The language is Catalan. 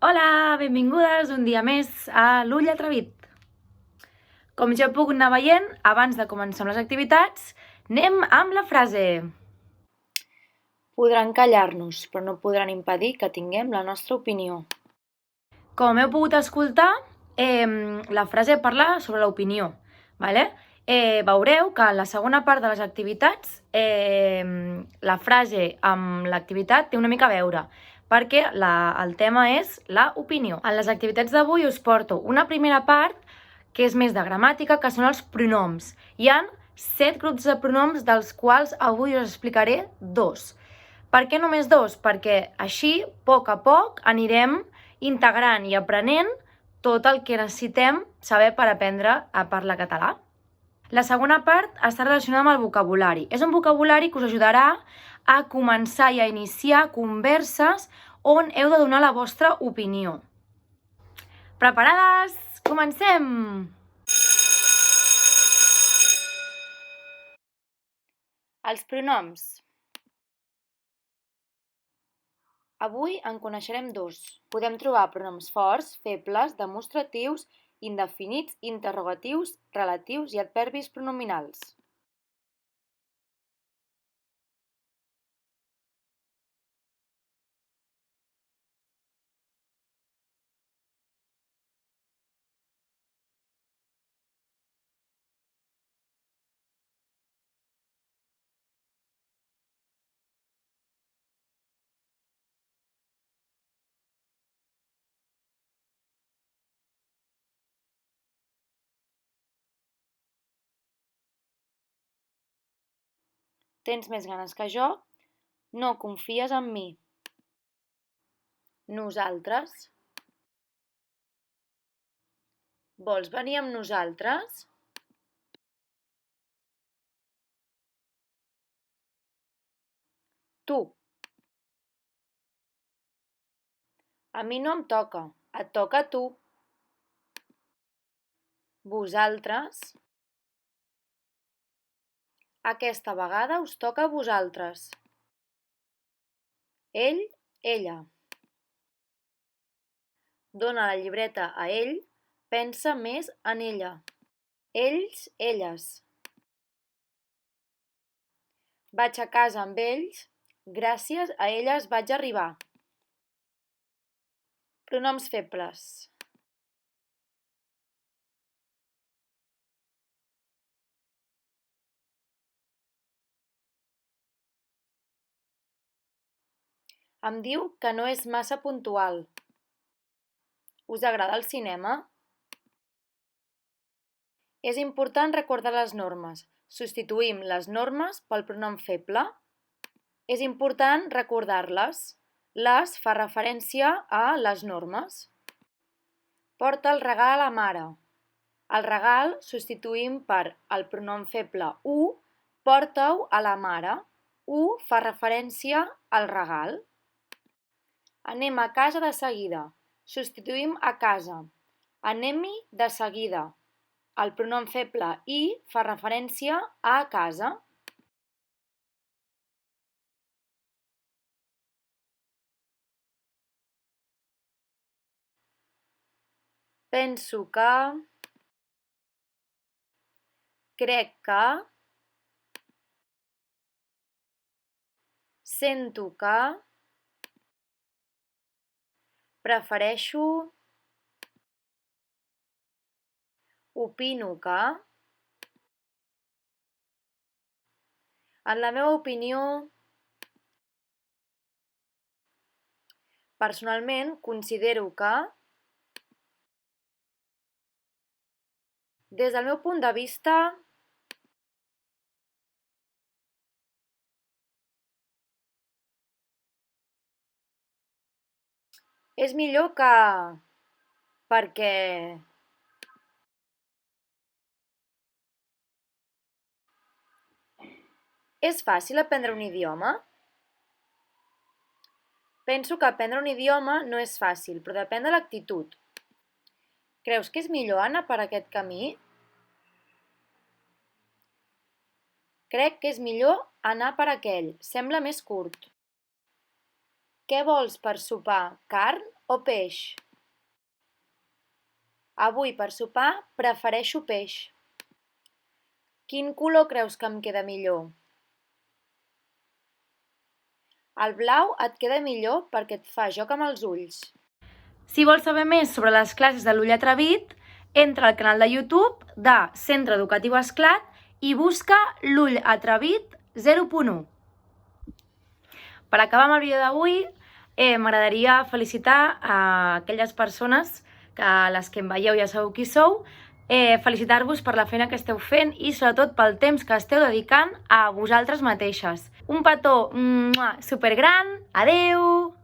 Hola, benvingudes un dia més a l'Ull Atrevit. Com ja heu pogut anar veient, abans de començar amb les activitats, anem amb la frase. Podran callar-nos, però no podran impedir que tinguem la nostra opinió. Com heu pogut escoltar, la frase parla sobre l'opinió, ¿vale? Veureu que en la segona part de les activitats la frase amb l'activitat té una mica a veure, perquè el tema és l'opinió. En les activitats d'avui us porto una primera part que és més de gramàtica, que són els pronoms. Hi ha 7 grups de pronoms, dels quals avui us explicaré 2. Per què només 2? Perquè així, a poc, anirem integrant i aprenent tot el que necessitem saber per aprendre a parlar català. La segona part està relacionada amb el vocabulari. És un vocabulari que us ajudarà a començar i a iniciar converses on heu de donar la vostra opinió. Preparades? Comencem! Els pronoms. Avui en coneixerem 2. Podem trobar pronoms forts, febles, demostratius, indefinits, interrogatius, relatius i adverbis pronominals. Tens més ganes que jo? No confies en mi. Nosaltres. Vols venir amb nosaltres? Tu. A mi no em toca, et toca a tu. Vosaltres. Aquesta vegada us toca a vosaltres. Ell, ella. Dona la llibreta a ell, pensa més en ella. Ells, elles. Vaig a casa amb ells, gràcies a elles vaig arribar. Pronoms febles. Em diu que no és massa puntual. Us agrada el cinema? És important recordar les normes. Substituïm les normes pel pronom feble. És important recordar-les. Les fa referència a les normes. Porta el regal a la mare. El regal substituïm per el pronom feble u, porta-ho a la mare. U fa referència al regal. Anem a casa de seguida. Substituïm a casa. Anem-hi de seguida. El pronom feble i fa referència a casa. Penso que, crec que, sento que, prefereixo, opino que, en la meva opinió, personalment considero que, des del meu punt de vista, és millor que, perquè, és fàcil aprendre un idioma? Penso que aprendre un idioma no és fàcil, però depèn de l'actitud. Creus que és millor anar per aquest camí? Crec que és millor anar per aquell, sembla més curt. Què vols per sopar, carn o peix? Avui per sopar prefereixo peix. Quin color creus que em queda millor? El blau et queda millor perquè et fa joc amb els ulls. Si vols saber més sobre les classes de l'ull atrevit, entra al canal de YouTube de Centre Educatiu Esclat i busca l'ull atrevit 0.1. Per acabar amb el vídeo d'avui, m'agradaria felicitar a aquelles persones que les que em veieu ja sabeu qui sou, felicitar-vos per la feina que esteu fent i sobretot pel temps que esteu dedicant a vosaltres mateixes. Un petó supergran, adeu!